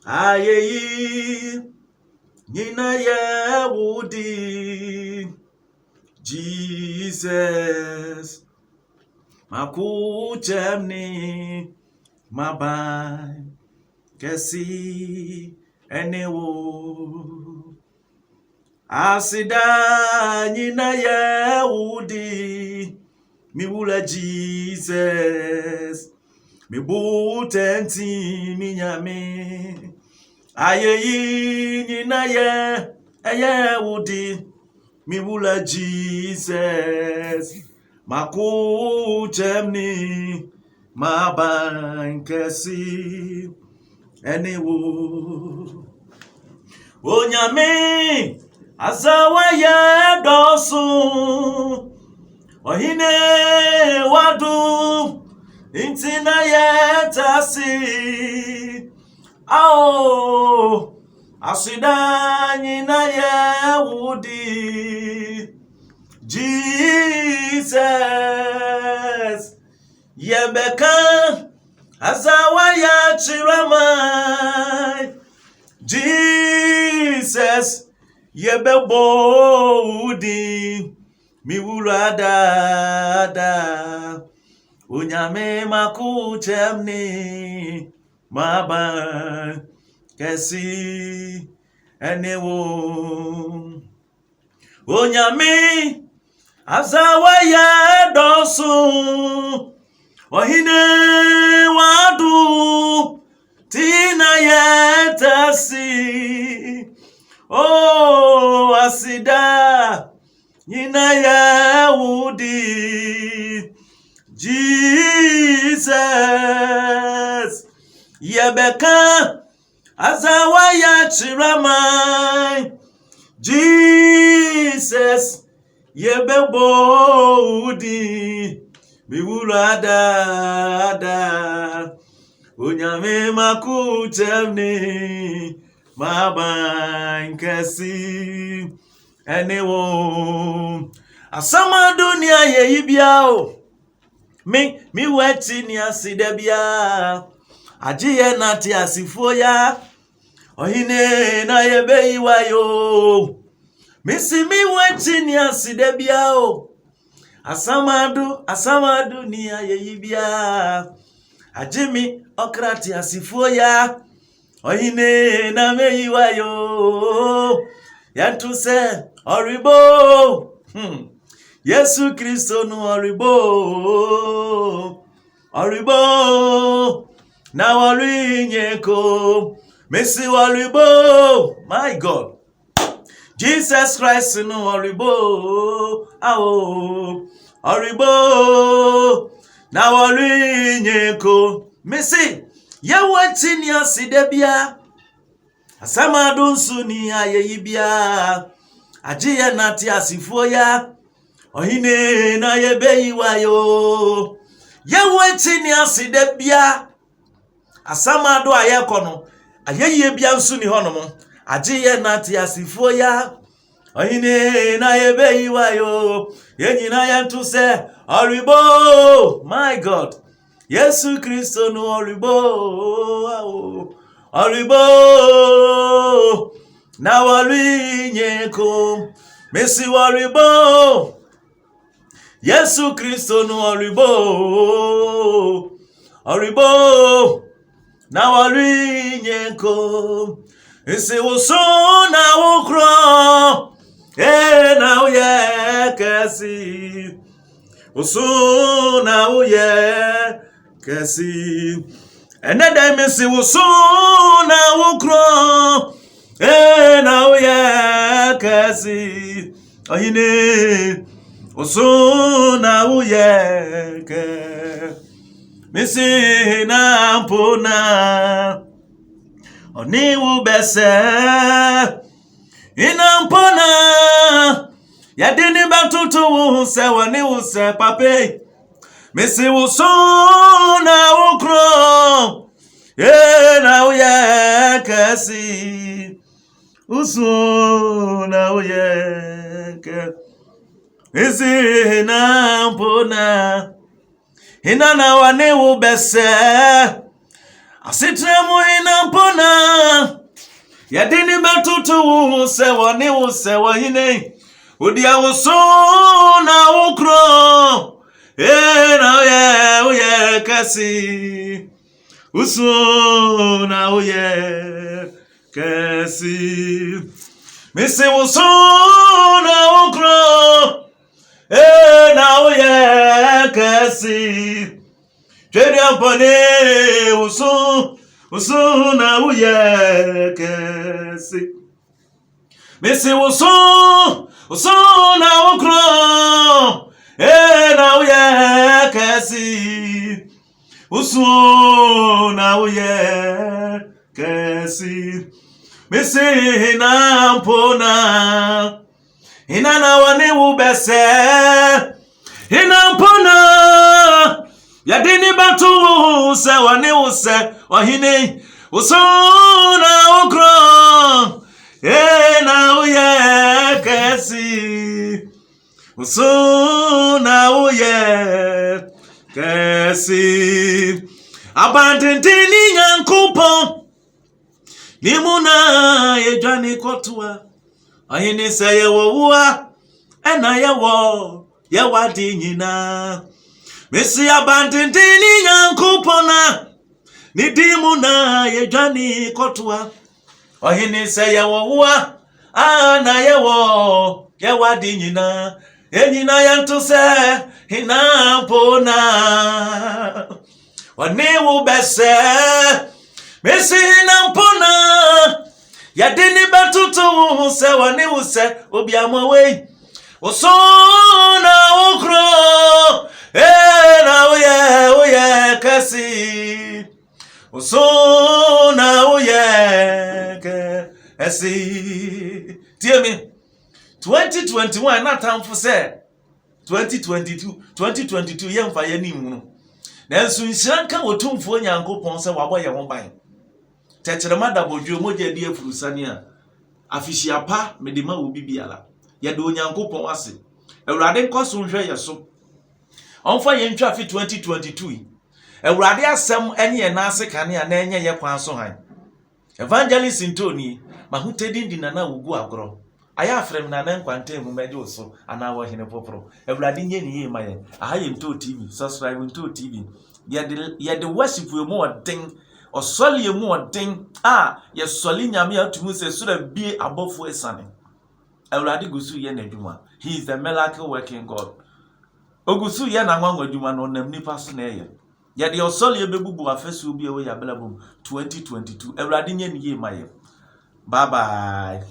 ayeyi nyina ye wudi Jesus makuchemni mabai kesi enewo asida nyina ye wudi mi wula Jesus mi butenti mi nyame ayeyi nyina ye wudi mi wula Jesus makuchemni mabankesi enewo onyame azawa ye dosu ohine wadu intina ye tasi ao asida nyina ye wudi Jesus yebeka azawa ya chiramai Jesus yebebo wudi mi wulada onyame makuchemni maba kesi enewo onyame azawa ya dosu ohine wadu tina ye tasi oh asida nyina ye wudi Jesus yebeka azawa ya chiramai Jesus yebebo wudi mi wulada onyame makuchemni mabankesi enewo asama dunia ye ibiao mi weti ni asidebia ajiye na ti asifo ya ohine na yebe iwayo misi mi weti ni asidebiao asamadu ni ayebia ajimi okrati asifo ya ohine na meyiwayo yantuse oribo Yesu Kristo nu oribo na warinyeko mesi oribo my God Jesus Christ nu oribo oribo na warinyeko mesi yewati ni asidebia asamadu nsu ni ayeyibia ajiye nati asifo ya ohine na yebe iwayo yewati ni asidebia asamadu ayekono ayeye bia nsu ni honomo ajiye nati asifo ya ohine na yebe iwayo yenyina yantuse oribo my God Yesu Kristo nu oribo na warinyeko mesi oribo Yesu Kristo nu oribo na warinyeko isi wusu na wukro na uye kasi wusu na uye kasi eneda mesi wusu na wukro na uye kasi ohine wusu na uye ke mesi na mpona oni ubese ina mpona yadini batutu se wani use pape mesi wusu na ukro na uye kasi wusu na uye ke mesi na mpona ina na wani ubese asitremu ina mpona Yadini batutu se woni wo se wahine. Odia wo so na ukro. Na oye kasi. Uso na oye kasi. Missy wo so na ukro. Na oye kasi. Jeri apone uso na oye kasi. Missy uso na ukro. Na oye kasi. Uso na oye kasi. Missy hina mpona. Hina na wane ubese. Hina mpona. Yadini batu se wane use. Wahine. Uso na ukro. Na oye kasi. Uso na oye kasi. Abandentini nyankupon. Nimuna yejani kotua. Ahini se yewowa. Ena yewadi nyina. Mesi abandentini nyankupona. Nidimuna yejani kotua. Ahini se yewowa. Ana yewadi nyina. Enyina yantuse hina pona. Wani ubese Mesi hina pona. Yadini batutu se wani use obiamo we. Osona ukro. Na oye kasi. Osona oye kasi. Tie me 2021 na tamfo se 2022 yemfa yanim no. Nanso nsiranka wotumfo Nyankopon se waboye ho ban. Techerema da bodwo moja di afurusani a afihia pa medema wo bibiala. Ye de Nyankopon ase. Ewurade nkoso nhwe yeso. Onfa ye ntwa fi 2022. Ewurade asem enye ye na ase kane a na enye ye kwan so han. Evangelist Ntoni mahutedi ndi na wugu agro. Aya frem na nan kwante mu meje so ana wo hene popro. Ewurade nye ni ye maye. Aha ye Nto TV, subscribe Nto TV. Ye de worship we mo den. Osoli emu odin ye soli nyame atumu se so da bie abofo esane. Ewurade gusu ye na adwuma. He is the miracle working God. Ogusu ye na nwanwa adwuma no nam nipa so na ye. Ye de osoli ebebubu afesu bi e we ya belabum 2022. Ewurade nye ni ye maye. Bye bye.